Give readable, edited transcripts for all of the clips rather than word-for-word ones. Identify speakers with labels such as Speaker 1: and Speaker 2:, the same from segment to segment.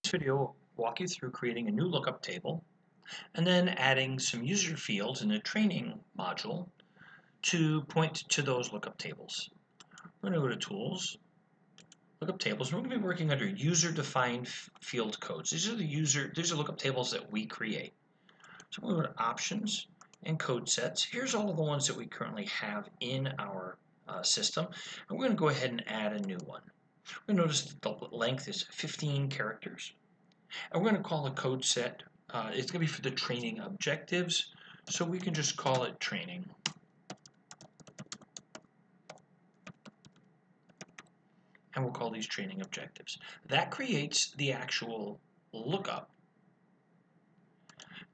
Speaker 1: This video will walk you through creating a new lookup table and then adding some user fields in the training module to point to those lookup tables. We're going to go to Tools, Lookup Tables. We're going to be working under user-defined field codes. These are lookup tables that we create. So we're going to go to Options and Code Sets. Here's all of the ones that we currently have in our system, and we're going to go ahead and add a new one. We're going to notice that the length is 15 characters. And we're going to call the code set, it's going to be for the training objectives, so we can just call it training. And we'll call these training objectives. That creates the actual lookup.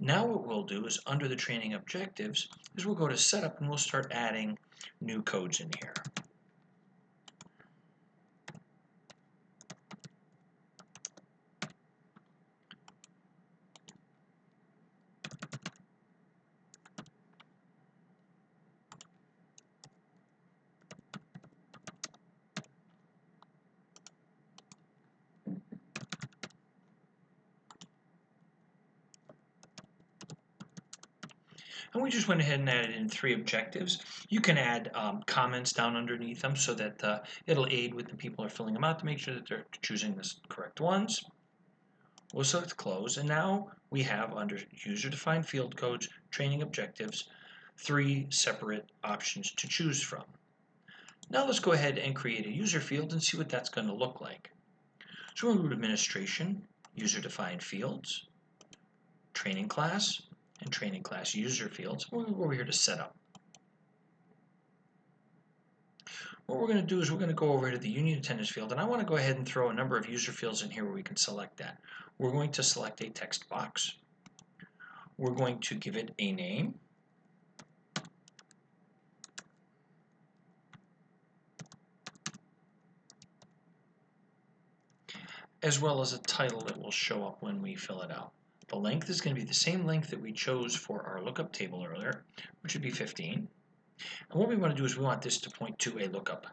Speaker 1: Now what we'll do is under the training objectives is we'll go to setup and we'll start adding new codes in here. And we just went ahead and added in 3 objectives. You can add comments down underneath them so that it'll aid with the people who are filling them out to make sure that they're choosing the correct ones. We'll select Close, and now we have under User-Defined Field Codes, Training Objectives, 3 separate options to choose from. Now let's go ahead and create a user field and see what that's going to look like. So we're going to go to Administration, User-Defined Fields, Training Class, and Training Class User Fields. We're going to go over here to Setup. What we're going to do is we're going to go over to the Union Attendance field, and I want to go ahead and throw a number of user fields in here where we can select that. We're going to select a text box. We're going to give it a name. As well as a title that will show up when we fill it out. The length is going to be the same length that we chose for our lookup table earlier, which would be 15. And what we want to do is we want this to point to a lookup.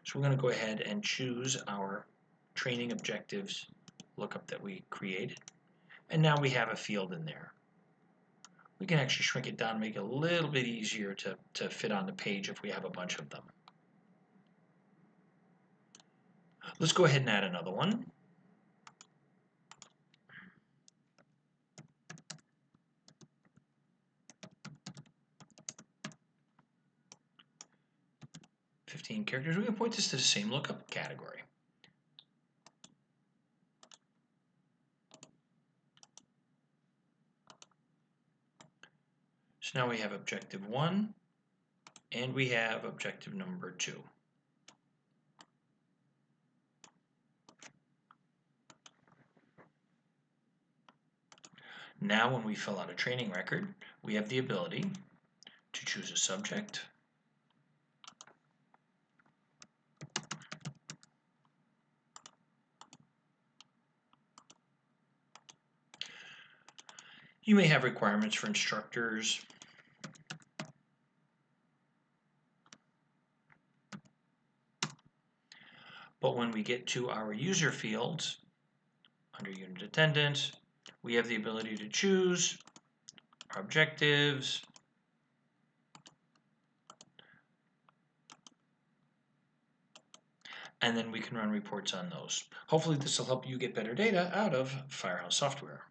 Speaker 1: So we're going to go ahead and choose our training objectives lookup that we created. And now we have a field in there. We can actually shrink it down and make it a little bit easier to fit on the page if we have a bunch of them. Let's go ahead and add another one. Characters. We're going to point this to the same lookup category. So now we have objective 1 and we have objective number 2. Now when we fill out a training record, we have the ability to choose a subject, you may have requirements for instructors, but when we get to our user fields, under unit attendance, we have the ability to choose our objectives, and then we can run reports on those. Hopefully this will help you get better data out of Firehouse software.